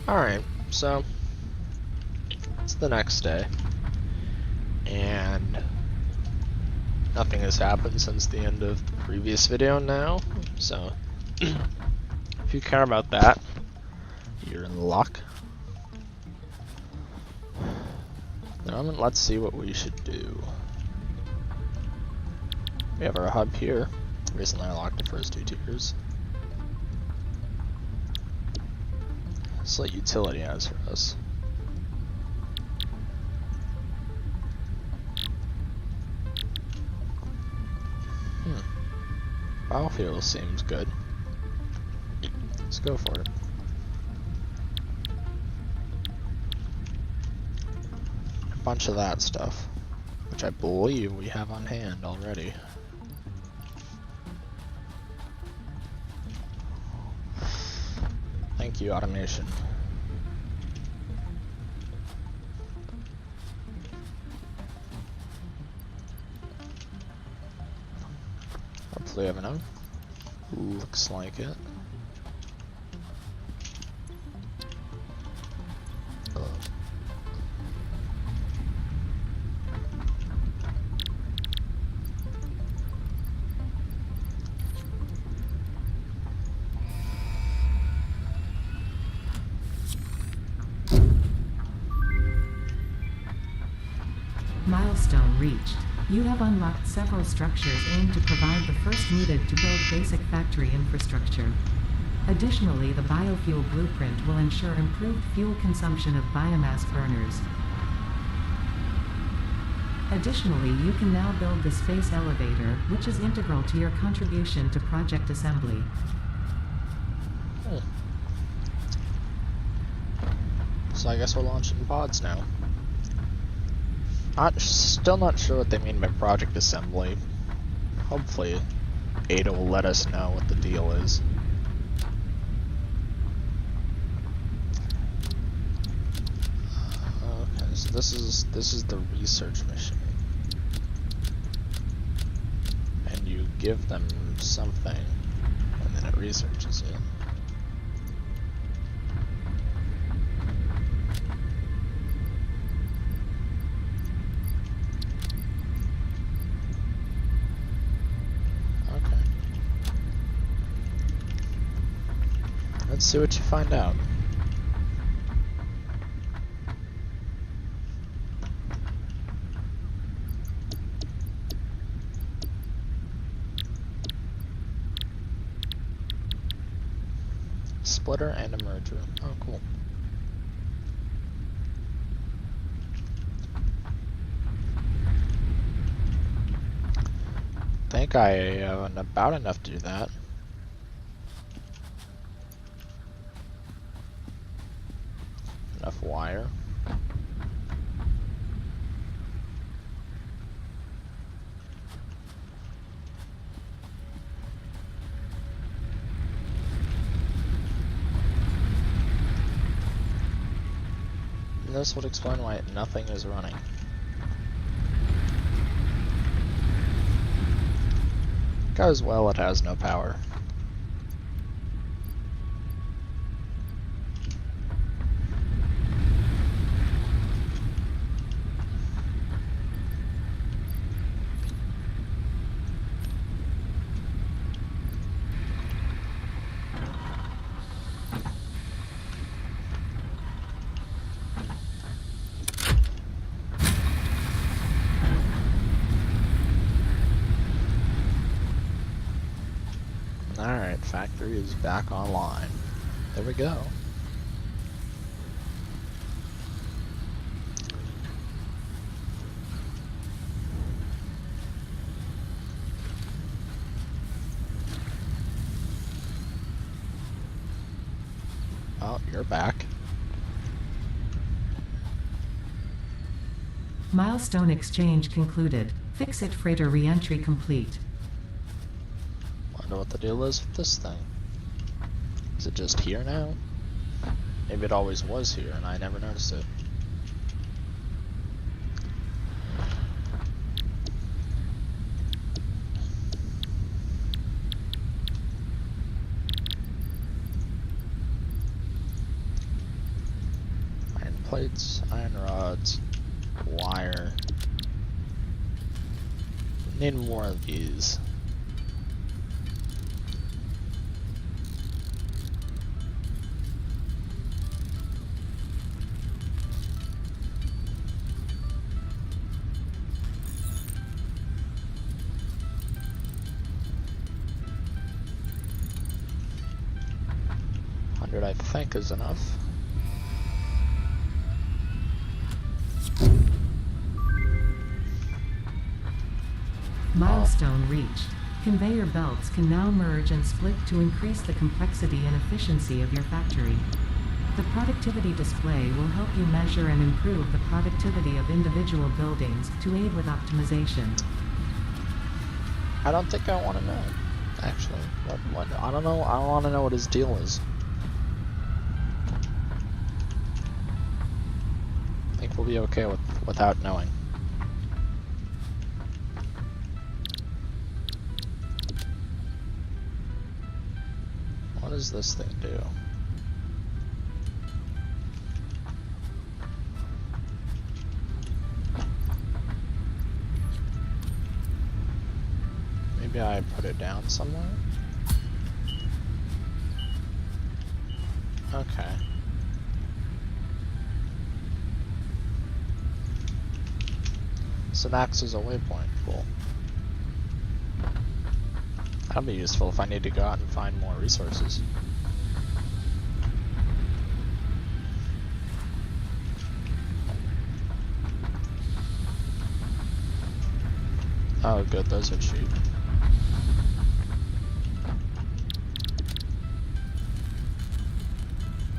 Alright, so it's the next day, and nothing has happened since the end of the previous video now, so if you care about that, you're in luck. Now let's see what we should do. We have our hub here. Recently I locked the first 2 tiers. Select utility as for us. Biofuel seems good. Let's go for it. A bunch of that stuff, which I believe we have on hand already. Thank you, automation. Hopefully I have enough. Looks like it. Milestone reached. You have unlocked several structures aimed to provide the first needed to build basic factory infrastructure. Additionally, the biofuel blueprint will ensure improved fuel consumption of biomass burners. Additionally, you can now build the space elevator, which is integral to your contribution to project assembly. So I guess we're launching pods now. Still not sure what they mean by project assembly. Hopefully Ada will let us know what the deal is. Okay, so this is the research mission. And you give them something, and then it researches it. Let's see what you find out. Splitter and a merger. Oh, cool. I think I have about enough to do that. Enough wire. And this would explain why nothing is running. Because, well, it has no power. Alright, factory is back online. There we go. Oh, you're back. Milestone exchange concluded. Fix-it freighter re-entry complete. Wonder what the deal is with this thing. Is it just here now? Maybe it always was here and I never noticed it. plates, iron rods, wire. Need more of these. I think is enough. Milestone reached. Conveyor belts can now merge and split to increase the complexity and efficiency of your factory. The productivity display will help you measure and improve the productivity of individual buildings to aid with optimization. I don't think I want to know, actually. What? I don't know. I don't want to know what his deal is. I think we'll be okay without knowing. What does this thing do? Maybe I put it down somewhere? Okay. So Max is a waypoint. Cool. That'll be useful if I need to go out and find more resources. Oh good, those are cheap.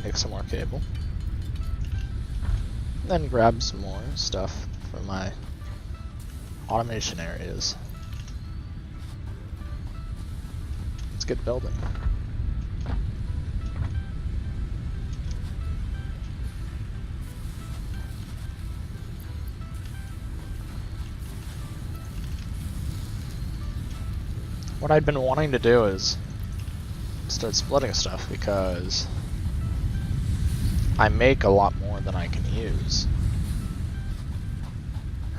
Make some more cable. Then grab some more stuff for my automation areas. Let's get building. What I'd been wanting to do is start splitting stuff because I make a lot more than I can use.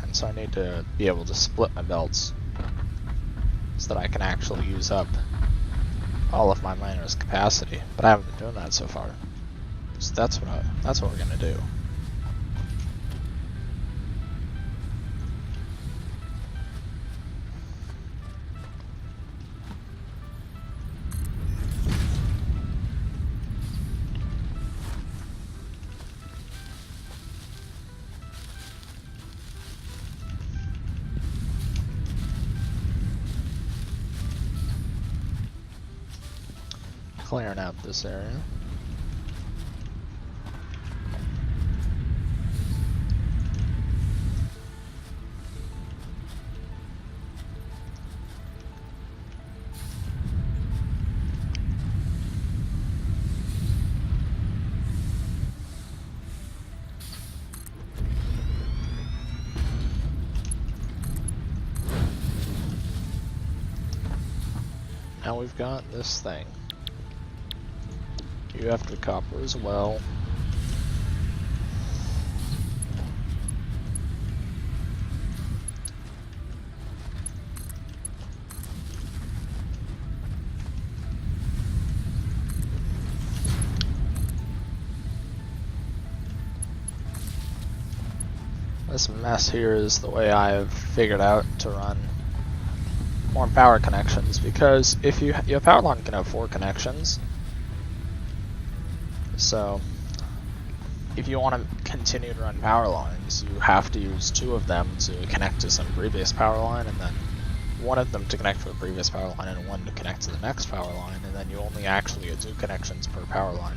And so I need to be able to split my belts so that I can actually use up all of my miner's capacity. But I haven't been doing that so far. So that's what we're gonna do. Clearing out this area. Now we've got this thing. You have to copper as well. This mess here is the way I've figured out to run more power connections, because if your power line can have 4 connections. So, if you want to continue to run power lines, you have to use 2 of them to connect to some previous power line, and then 1 of them to connect to a previous power line, and 1 to connect to the next power line, and then you only actually get 2 connections per power line.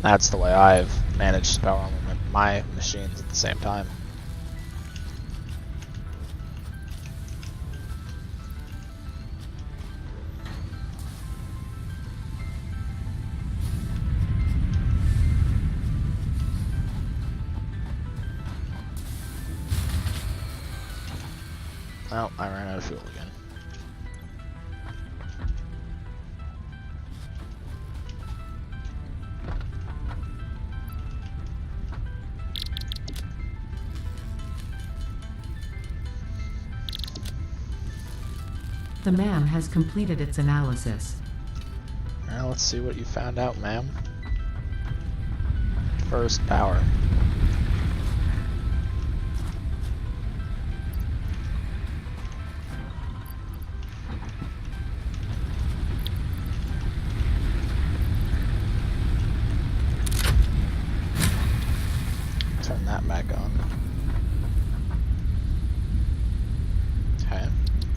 That's the way I've managed to power my machines at the same time. Oh, I ran out of fuel again. The MAM has completed its analysis. Now let's see what you found out, ma'am. First, power. Turn that back on. Okay,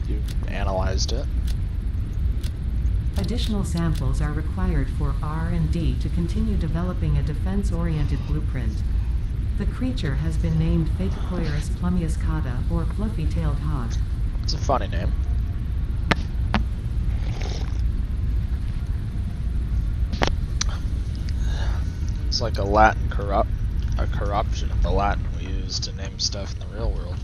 you analyzed it. Additional samples are required for R&D to continue developing a defense-oriented blueprint. The creature has been named Phacocoirus plumiuscata, or fluffy-tailed hog. It's a funny name. It's like a corruption of the Latin we use to name stuff in the real world.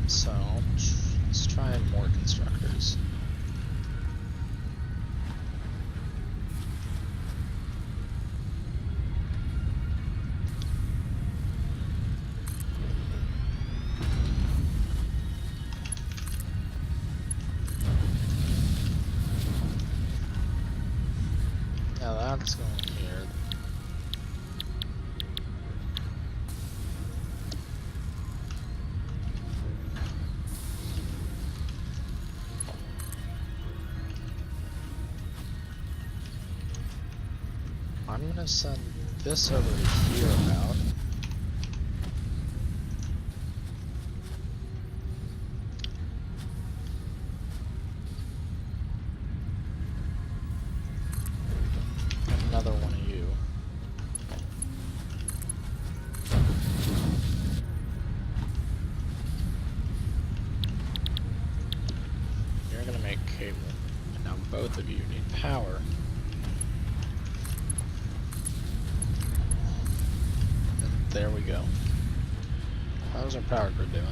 So, let's try more constructors. Now that's going here. I'm gonna send this over to here about. Another one of you. You're gonna make cable. And now both of you need power. And there we go. How's our power grid doing?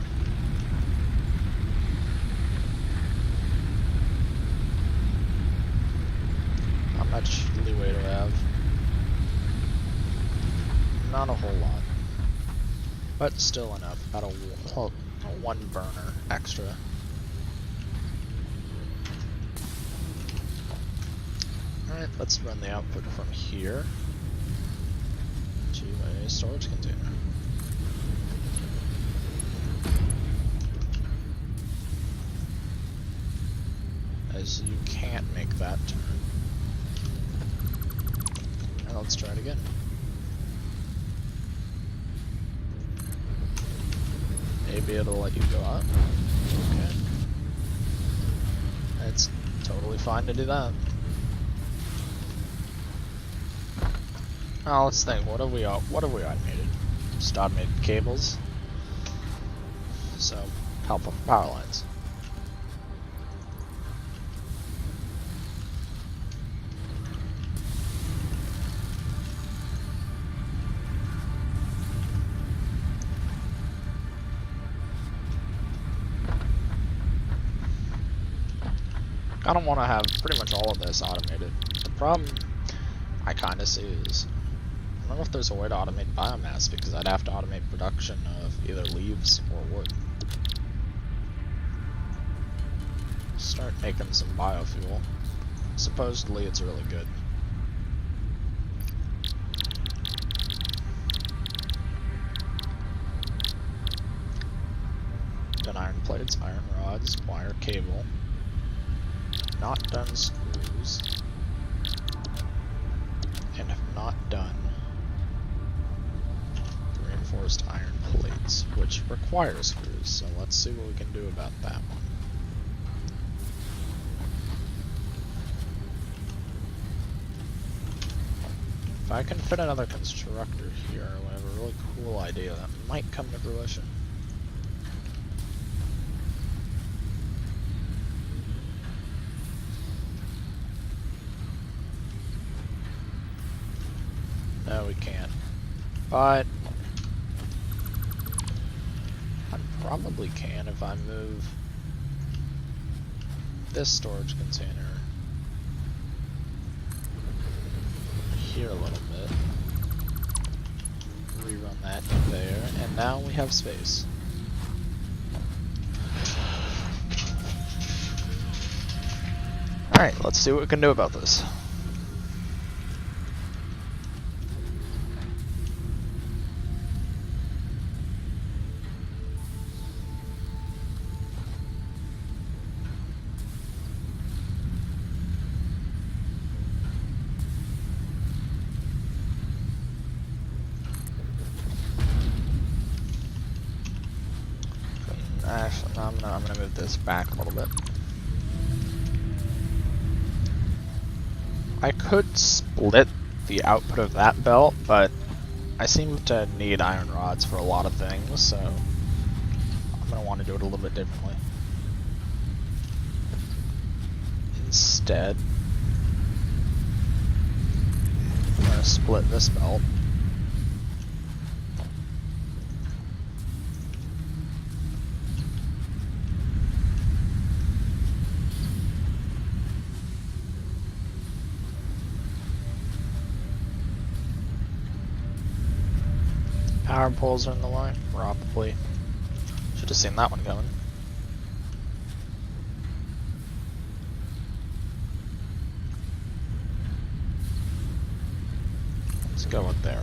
How much leeway do I have? Not a whole lot. But still enough. About a one burner extra. Alright, let's run the output from here to a storage container. As you can't make that turn. And let's try it again. Maybe it'll let you go up. Okay. It's totally fine to do that. Now let's think. What have we automated? Just automated cables. So help with power lines. I don't want to have pretty much all of this automated. The problem I kind of see is, I don't know if there's a way to automate biomass, because I'd have to automate production of either leaves or wood. Start making some biofuel. Supposedly it's really good. Done iron plates, iron rods, wire cable. Not done screws, and have not done reinforced iron plates, which require screws, so let's see what we can do about that one. If I can fit another constructor here, I have a really cool idea that might come to fruition. No, we can't. But I probably can if I move this storage container here a little bit. Rerun run that conveyor, and now we have space. Alright, let's see what we can do about this. Actually, no, I'm gonna move this back a little bit. I could split the output of that belt, but I seem to need iron rods for a lot of things, so I'm gonna want to do it a little bit differently. Instead, I'm gonna split this belt. Power poles are in the line? Probably. Should have seen that one coming. Let's go up there.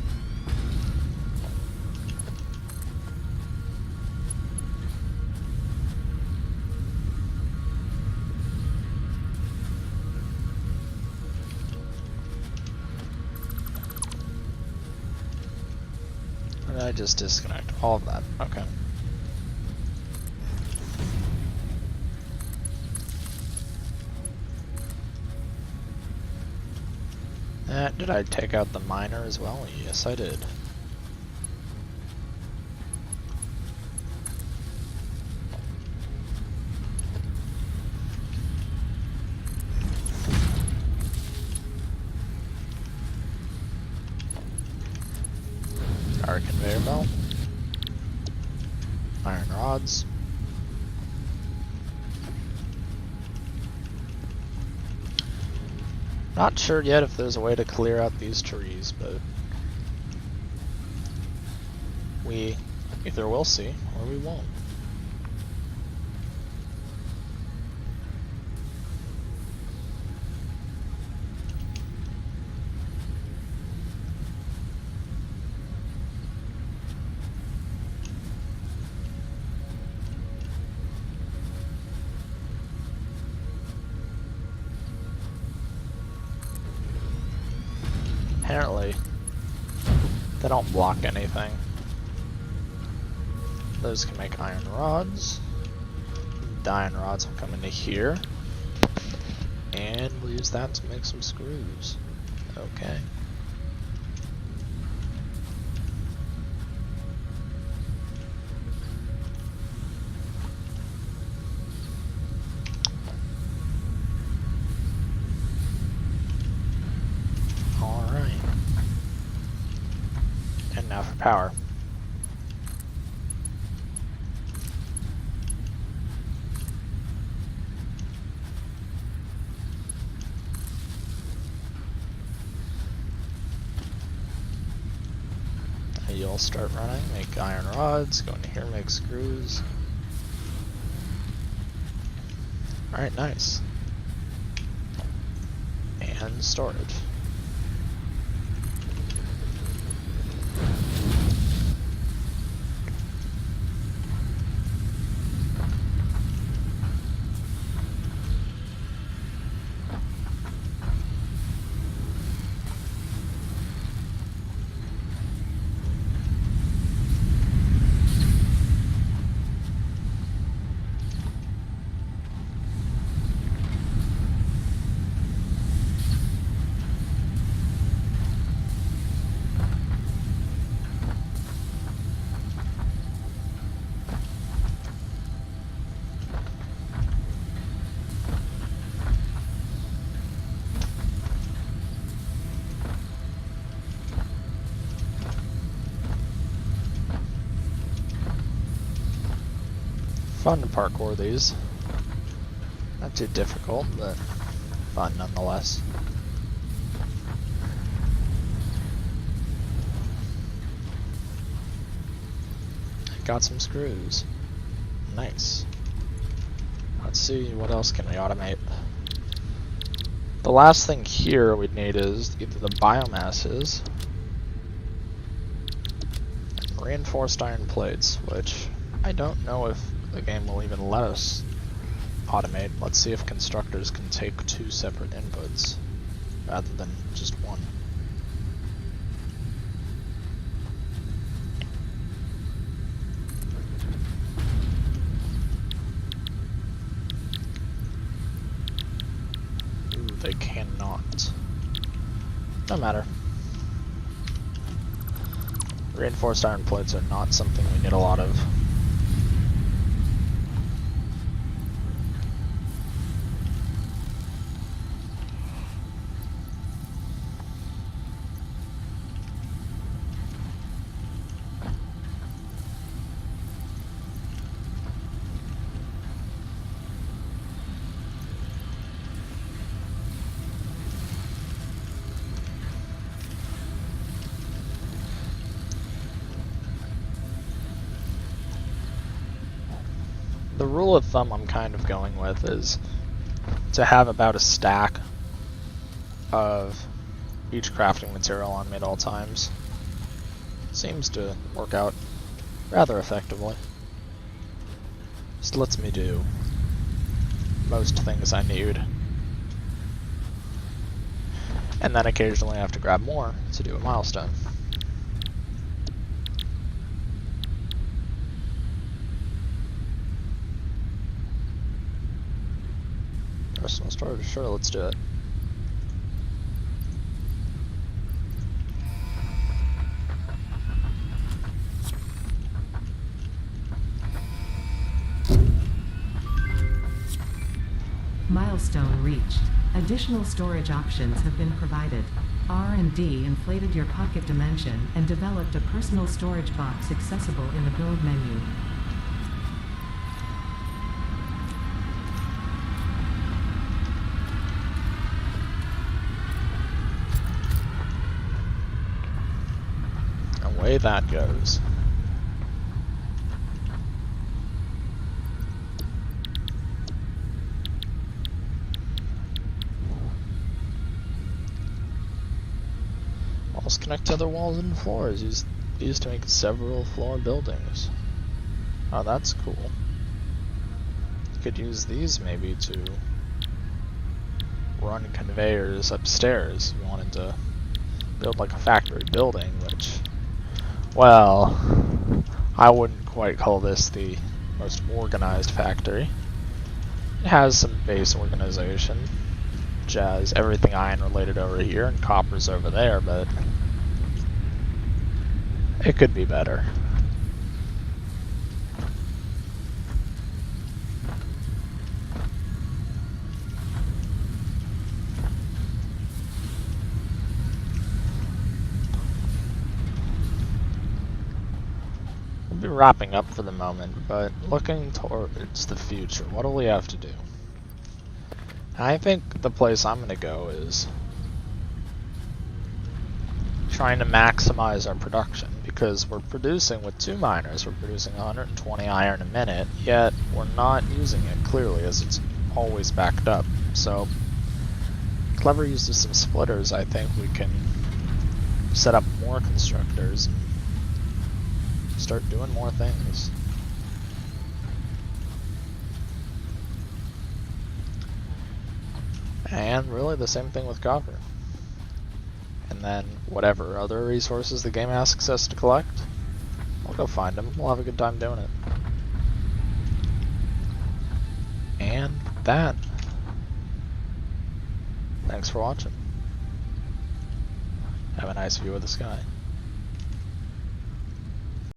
Or did I just disconnect all of that? Okay. Did I take out the miner as well? Yes, I did. Our conveyor belt. Iron rods. Not sure yet if there's a way to clear out these trees, but we either will see or we won't. Apparently, they don't block anything. Those can make iron rods. The iron rods will come into here. And we'll use that to make some screws. Okay. Now for power. You'll start running, make iron rods, go into here, make screws. Alright, nice. And storage. Fun to parkour these. Not too difficult, but fun nonetheless. Got some screws. Nice. Let's see, what else can we automate? The last thing here we'd need is either the biomasses and reinforced iron plates, which I don't know if the game will even let us automate. Let's see if constructors can take 2 separate inputs rather than just one. Ooh, they cannot. No matter. Reinforced iron plates are not something we need a lot of. The rule of thumb I'm kind of going with is to have about a stack of each crafting material on me at all times. Seems to work out rather effectively. Just lets me do most things I need. And then occasionally I have to grab more to do a milestone. Personal storage, sure, let's do it. Milestone reached. Additional storage options have been provided. R&D inflated your pocket dimension and developed a personal storage box accessible in the build menu. Away that goes. Walls connect to other walls and floors. Used to make several floor buildings. Oh, that's cool. You could use these maybe to run conveyors upstairs if you wanted to build like a factory building, which, well, I wouldn't quite call this the most organized factory. It has some base organization, which has everything iron related over here and copper's over there, but it could be better. We'll be wrapping up for the moment, but looking towards the future, what do we have to do? I think the place I'm going to go is trying to maximize our production, because we're producing with 2 miners, we're producing 120 iron a minute, yet we're not using it clearly as it's always backed up. So, clever use of some splitters, I think we can set up more constructors and start doing more things. And really the same thing with copper. And then whatever other resources the game asks us to collect, we'll go find them. We'll have a good time doing it. And that. Thanks for watching. Have a nice view of the sky.